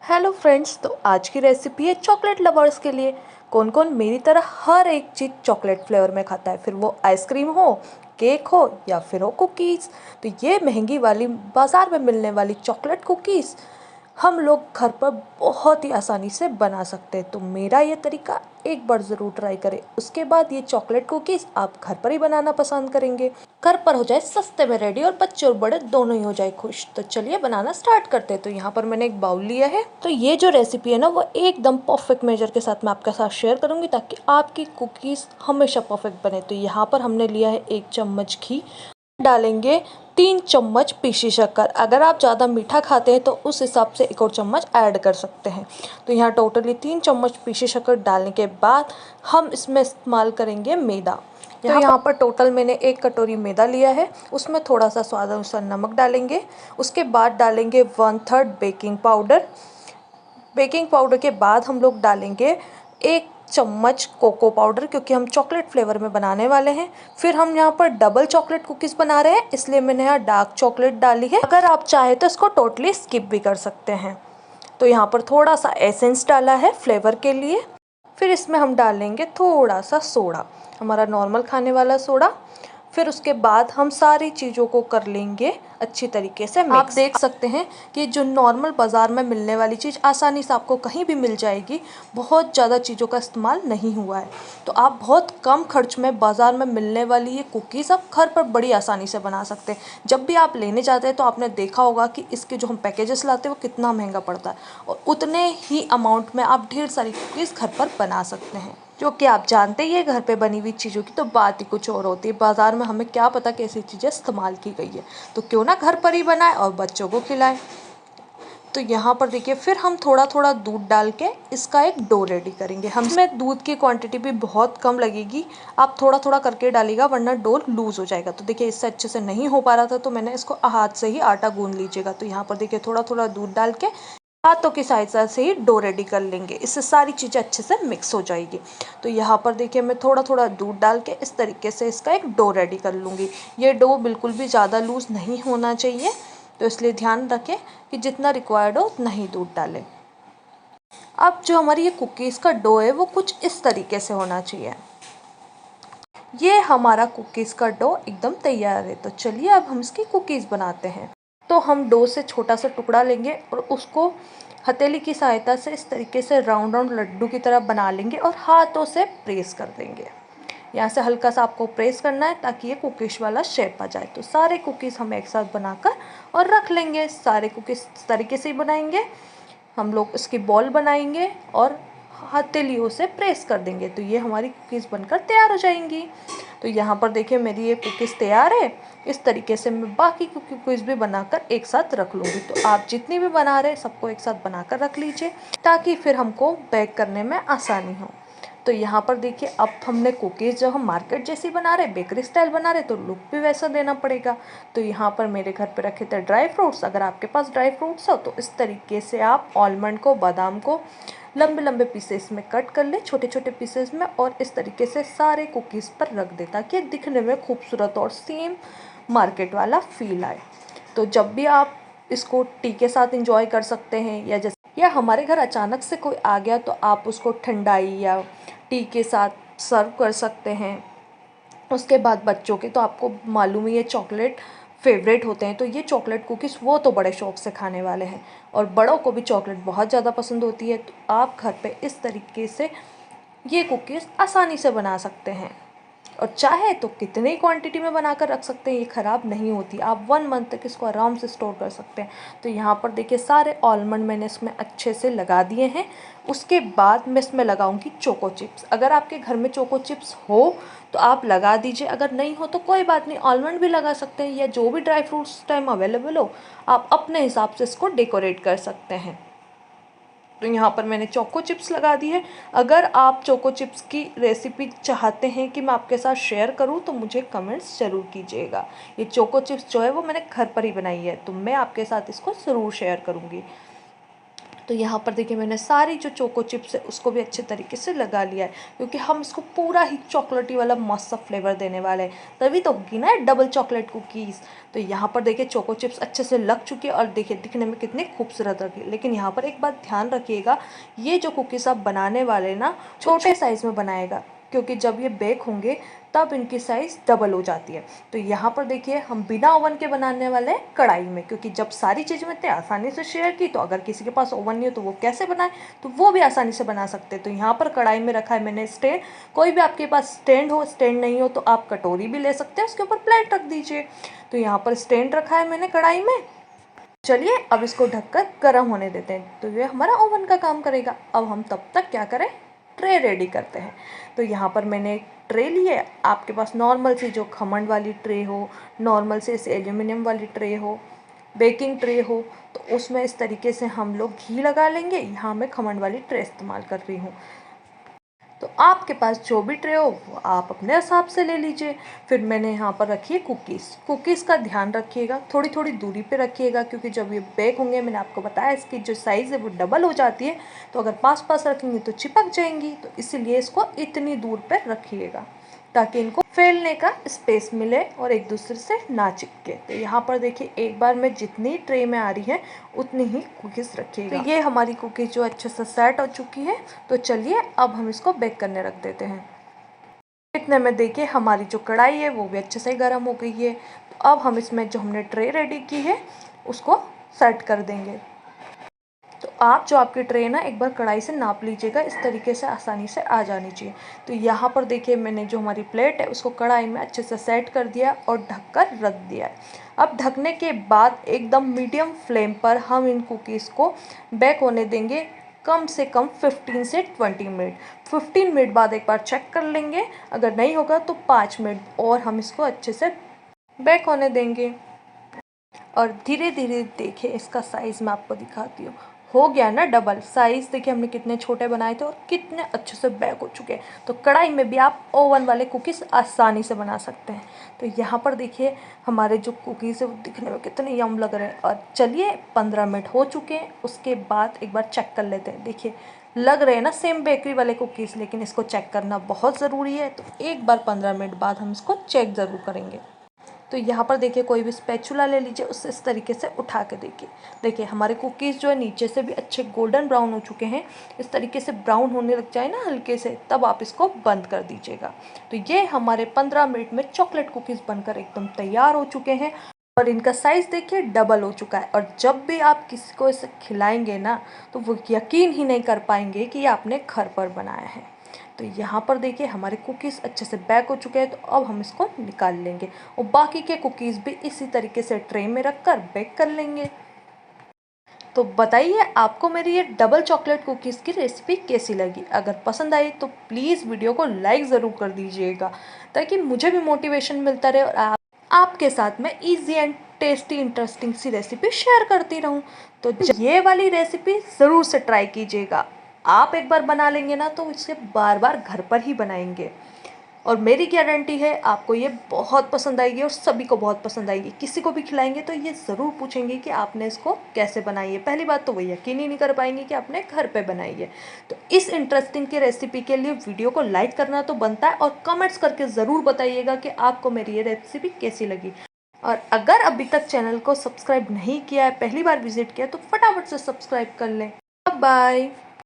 Hello friends, तो आज की रेसिपी है चॉकलेट लवर्स के लिए। कौन कौन मेरी तरह हर एक चीज़ चॉकलेट फ्लेवर में खाता है, फिर वो आइसक्रीम हो, केक हो या फिर हो कुकीज़। तो ये महंगी वाली बाज़ार में मिलने वाली चॉकलेट कुकीज़ हम लोग घर पर बहुत ही आसानी से बना सकते हैं। तो मेरा ये तरीका एक बार ज़रूर ट्राई करें, उसके बाद ये चॉकलेट कुकीज़ आप घर पर ही बनाना पसंद करेंगे। घर पर हो जाए सस्ते में रेडी और बच्चे और बड़े दोनों ही हो जाए खुश। तो चलिए बनाना स्टार्ट करते हैं। तो यहाँ पर मैंने एक बाउल लिया है। तो ये जो रेसिपी है ना, वो एकदम परफेक्ट मेजर के साथ मैं आपके साथ शेयर करूँगी ताकि आपकी कुकीज़ हमेशा परफेक्ट बने। तो यहाँ पर हमने लिया है 1 चम्मच घी, डालेंगे 3 चम्मच पीसी शक्कर। अगर आप ज़्यादा मीठा खाते हैं तो उस हिसाब से 1 और चम्मच ऐड कर सकते हैं। तो यहाँ टोटली 3 चम्मच पीसी शक्कर डालने के बाद हम इसमें इस्तेमाल करेंगे मैदा। तो यहाँ पर टोटल मैंने 1 कटोरी मैदा लिया है, उसमें थोड़ा सा स्वाद अनुसार नमक डालेंगे। उसके बाद डालेंगे 1/3 बेकिंग पाउडर। बेकिंग पाउडर के बाद हम लोग डालेंगे 1 चम्मच कोको पाउडर, क्योंकि हम चॉकलेट फ्लेवर में बनाने वाले हैं। फिर हम यहाँ पर डबल चॉकलेट कुकीज़ बना रहे हैं, इसलिए मैंने यहाँ डार्क चॉकलेट डाली है। अगर आप चाहे तो इसको टोटली स्किप भी कर सकते हैं। तो यहाँ पर थोड़ा सा एसेंस डाला है फ्लेवर के लिए। फिर इसमें हम डालेंगे थोड़ा सा सोडा, हमारा नॉर्मल खाने वाला सोडा। फिर उसके बाद हम सारी चीज़ों को कर लेंगे अच्छी तरीके से मिक्स। आप देख सकते हैं कि जो नॉर्मल बाज़ार में मिलने वाली चीज़ आसानी से आपको कहीं भी मिल जाएगी, बहुत ज़्यादा चीज़ों का इस्तेमाल नहीं हुआ है। तो आप बहुत कम खर्च में बाज़ार में मिलने वाली ये कुकीज़ आप घर पर बड़ी आसानी से बना सकते हैं। जब भी आप लेने जाते हैं तो आपने देखा होगा कि इसके जो हम पैकेजेस लाते हैं वो कितना महंगा पड़ता है, और उतने ही अमाउंट में आप ढेर सारी कुकीज़ घर पर बना सकते हैं। जो कि आप जानते ही है, घर पे बनी हुई चीज़ों की तो बात ही कुछ और होती है। बाज़ार में हमें क्या पता कैसी चीज़ें इस्तेमाल की गई है, तो क्यों ना घर पर ही बनाएं और बच्चों को खिलाएं। तो यहाँ पर देखिए, फिर हम थोड़ा थोड़ा दूध डाल के इसका एक डो रेडी करेंगे। हम इसमें दूध की क्वांटिटी भी बहुत कम लगेगी, आप थोड़ा थोड़ा करके डालिएगा वरना डो लूज़ हो जाएगा। तो देखिए, इससे अच्छे से नहीं हो पा रहा था तो मैंने इसको हाथ से ही आटा गूंद लीजिएगा। तो यहाँ पर देखिए, थोड़ा थोड़ा दूध डाल के हाथों की सहायता से ही डो रेडी कर लेंगे, इससे सारी चीज़ें अच्छे से मिक्स हो जाएगी। तो यहाँ पर देखिए, मैं थोड़ा थोड़ा दूध डाल के इस तरीके से इसका एक डो रेडी कर लूँगी। ये डो बिल्कुल भी ज़्यादा लूज़ नहीं होना चाहिए, तो इसलिए ध्यान रखें कि जितना रिक्वायर्ड हो उतना ही दूध डालें। अब जो हमारी ये कुकीज़ का डो है वो कुछ इस तरीके से होना चाहिए। ये हमारा कुकीज़ का डो एकदम तैयार है। तो चलिए अब हम इसकी कुकीज़ बनाते हैं। तो हम डो से छोटा सा टुकड़ा लेंगे और उसको हथेली की सहायता से इस तरीके से राउंड राउंड लड्डू की तरह बना लेंगे और हाथों से प्रेस कर देंगे। यहाँ से हल्का सा आपको प्रेस करना है ताकि ये कुकीज़ वाला शेप आ जाए। तो सारे कुकीज़ हम एक साथ बनाकर और रख लेंगे। सारे कुकीज़ इस तरीके से ही बनाएंगे। हम लोग इसकी बॉल बनाएंगे और हथेलियों से प्रेस कर देंगे, तो ये हमारी कुकीज़ बनकर तैयार हो जाएंगी। तो यहाँ पर देखिए, मेरी ये कुकीज़ तैयार है। इस तरीके से मैं बाकी कुकीज़ भी बनाकर एक साथ रख लूँगी। तो आप जितनी भी बना रहे हैं सबको एक साथ बनाकर रख लीजिए ताकि फिर हमको बेक करने में आसानी हो। तो यहाँ पर देखिए, अब हमने कुकीज़ जब हम मार्केट जैसी बना रहे, बेकरी स्टाइल बना रहे, तो लुक भी वैसा देना पड़ेगा। तो यहाँ पर मेरे घर पे रखे थे ड्राई फ्रूट्स। अगर आपके पास ड्राई फ्रूट्स हो तो इस तरीके से आप आलमंड को, बादाम को लंबे लंबे पीसेस में कट कर ले, छोटे छोटे पीसेस में, और इस तरीके से सारे कुकीज़ पर रख दे ताकि दिखने में खूबसूरत और सेम मार्केट वाला फील आए। तो जब भी आप इसको टी के साथ इंजॉय कर सकते हैं, या हमारे घर अचानक से कोई आ गया तो आप उसको ठंडाई या टी के साथ सर्व कर सकते हैं। उसके बाद बच्चों के तो आपको मालूम ही है, चॉकलेट फेवरेट होते हैं, तो ये चॉकलेट कुकीज़ वो तो बड़े शौक से खाने वाले हैं, और बड़ों को भी चॉकलेट बहुत ज़्यादा पसंद होती है। तो आप घर पे इस तरीके से ये कुकीज़ आसानी से बना सकते हैं, और चाहे तो कितनी क्वांटिटी में बनाकर रख सकते हैं, ये ख़राब नहीं होती। आप 1 मंथ तक इसको आराम से स्टोर कर सकते हैं। तो यहाँ पर देखिए, सारे आलमंड मैंने इसमें अच्छे से लगा दिए हैं। उसके बाद मैं इसमें लगाऊंगी चोको चिप्स। अगर आपके घर में चोको चिप्स हो तो आप लगा दीजिए, अगर नहीं हो तो कोई बात नहीं, आलमंड भी लगा सकते हैं, या जो भी ड्राई फ्रूट्स टाइम अवेलेबल हो आप अपने हिसाब से इसको डेकोरेट कर सकते हैं। तो यहाँ पर मैंने चोको चिप्स लगा दी है। अगर आप चोको चिप्स की रेसिपी चाहते हैं कि मैं आपके साथ शेयर करूँ तो मुझे कमेंट्स ज़रूर कीजिएगा। ये चोको चिप्स जो है वो मैंने घर पर ही बनाई है, तो मैं आपके साथ इसको ज़रूर शेयर करूँगी। तो यहाँ पर देखिए मैंने सारी जो चोको चिप्स है उसको भी अच्छे तरीके से लगा लिया है, क्योंकि हम इसको पूरा ही चॉकलेटी वाला मस्त सा फ्लेवर देने वाले हैं, तभी तो होगी ना डबल चॉकलेट कुकीज़। तो यहाँ पर देखिए चोको चिप्स अच्छे से लग चुकी है और देखिए दिखने में कितनी खूबसूरत लगी। लेकिन यहाँ पर एक बात ध्यान रखिएगा, ये जो कुकीज़ आप बनाने वाले ना छोटे साइज़ में बनाएगा, क्योंकि जब ये बेक होंगे तब इनकी साइज़ डबल हो जाती है। तो यहाँ पर देखिए हम बिना ओवन के बनाने वाले हैं कढ़ाई में, क्योंकि जब सारी चीज़ें मैंने आसानी से शेयर की तो अगर किसी के पास ओवन नहीं हो तो वो कैसे बनाए, तो वो भी आसानी से बना सकते हैं। तो यहाँ पर कढ़ाई में रखा है मैंने स्टैंड, कोई भी आपके पास स्टैंड हो, स्टैंड नहीं हो तो आप कटोरी भी ले सकते हैं, उसके ऊपर प्लेट रख दीजिए। तो यहाँ पर स्टैंड रखा है मैंने कढ़ाई में। चलिए अब इसको ढककर गर्म होने देते हैं, तो ये हमारा ओवन का काम करेगा। अब हम तब तक क्या करें, ट्रे रेडी करते हैं। तो यहाँ पर मैंने एक ट्रे ली है, आपके पास नॉर्मल सी जो खमंड वाली ट्रे हो, नॉर्मल से एल्यूमिनियम वाली ट्रे हो, बेकिंग ट्रे हो, तो उसमें इस तरीके से हम लोग घी लगा लेंगे। यहाँ मैं खमंड वाली ट्रे इस्तेमाल कर रही हूँ। तो आपके पास जो भी ट्रे हो वो आप अपने हिसाब से ले लीजिए। फिर मैंने यहाँ पर रखी है कुकीज़ का ध्यान रखिएगा, थोड़ी थोड़ी दूरी पे रखिएगा, क्योंकि जब ये बेक होंगे मैंने आपको बताया इसकी जो साइज़ है वो डबल हो जाती है, तो अगर पास पास रखेंगे तो चिपक जाएंगी। तो इसीलिए इसको इतनी दूर पर रखिएगा ताकि इनको फैलने का स्पेस मिले और एक दूसरे से ना चिपके। तो यहाँ पर देखिए एक बार में जितनी ट्रे में आ रही है उतनी ही कुकीज़ रखिएगा। तो ये हमारी कुकीज़ जो अच्छे से सेट हो चुकी है। तो चलिए अब हम इसको बेक करने रख देते हैं। इतने में देखिए हमारी जो कढ़ाई है वो भी अच्छे से गर्म हो गई है। तो अब हम इसमें जो हमने ट्रे रेडी की है उसको सेट कर देंगे। तो आप जो आपकी ट्रे ना एक बार कढ़ाई से नाप लीजिएगा, इस तरीके से आसानी से आ जानी चाहिए। तो यहाँ पर देखिए मैंने जो हमारी प्लेट है उसको कढ़ाई में अच्छे से सेट कर दिया और ढककर रख दिया है। अब ढकने के बाद एकदम मीडियम फ्लेम पर हम इन कुकीज़ को बेक होने देंगे, कम से कम 15 से 20 मिनट। 15 मिनट बाद एक बार चेक कर लेंगे, अगर नहीं होगा तो 5 मिनट और हम इसको अच्छे से बेक होने देंगे। और धीरे धीरे देखिए इसका साइज़ मैं आपको दिखाती हूँ, हो गया ना डबल साइज़। देखिए हमने कितने छोटे बनाए थे और कितने अच्छे से बेक हो चुके हैं। तो कढ़ाई में भी आप ओवन वाले कुकीज़ आसानी से बना सकते हैं। तो यहाँ पर देखिए हमारे जो कुकीज़ है वो दिखने में कितने यम लग रहे हैं। और चलिए 15 मिनट हो चुके हैं, उसके बाद एक बार चेक कर लेते हैं। देखिए लग रहे हैं ना सेम बेकरी वाले कुकीज़, लेकिन इसको चेक करना बहुत ज़रूरी है। तो एक बार 15 मिनट बाद हम इसको चेक ज़रूर करेंगे। तो यहाँ पर देखिए कोई भी स्पैचुला ले लीजिए, उससे इस तरीके से उठा के देखिए हमारे कुकीज़ जो है नीचे से भी अच्छे गोल्डन ब्राउन हो चुके हैं। इस तरीके से ब्राउन होने लग जाए ना हल्के से, तब आप इसको बंद कर दीजिएगा। तो ये हमारे 15 मिनट में चॉकलेट कुकीज़ बनकर एकदम तैयार हो चुके हैं और इनका साइज़ देखिए डबल हो चुका है। और जब भी आप किसी को इसे खिलाएंगे ना तो वो यकीन ही नहीं कर पाएंगे कि ये आपने घर पर बनाया है। तो यहाँ पर देखिए हमारे कुकीज़ अच्छे से बेक हो चुके हैं। तो अब हम इसको निकाल लेंगे और बाकी के कुकीज़ भी इसी तरीके से ट्रे में रखकर बेक कर लेंगे। तो बताइए आपको मेरी ये डबल चॉकलेट कुकीज़ की रेसिपी कैसी लगी। अगर पसंद आई तो प्लीज़ वीडियो को लाइक ज़रूर कर दीजिएगा, ताकि मुझे भी मोटिवेशन मिलता रहे और आपके साथ मैं ईजी एंड टेस्टी इंटरेस्टिंग सी रेसिपी शेयर करती रहूं। तो ये वाली रेसिपी ज़रूर से ट्राई कीजिएगा। आप एक बार बना लेंगे ना तो इसे बार बार घर पर ही बनाएंगे, और मेरी गारंटी है आपको ये बहुत पसंद आएगी और सभी को बहुत पसंद आएगी। किसी को भी खिलाएंगे तो ये ज़रूर पूछेंगे कि आपने इसको कैसे बनाई है। पहली बात तो वो यकीन ही नहीं कर पाएंगे कि आपने घर पे बनाई है। तो इस इंटरेस्टिंग की रेसिपी के लिए वीडियो को लाइक करना तो बनता है, और कमेंट्स करके ज़रूर बताइएगा कि आपको मेरी ये रेसिपी कैसी लगी। और अगर अभी तक चैनल को सब्सक्राइब नहीं किया है, पहली बार विजिट किया, तो फटाफट से सब्सक्राइब कर लें। बाय।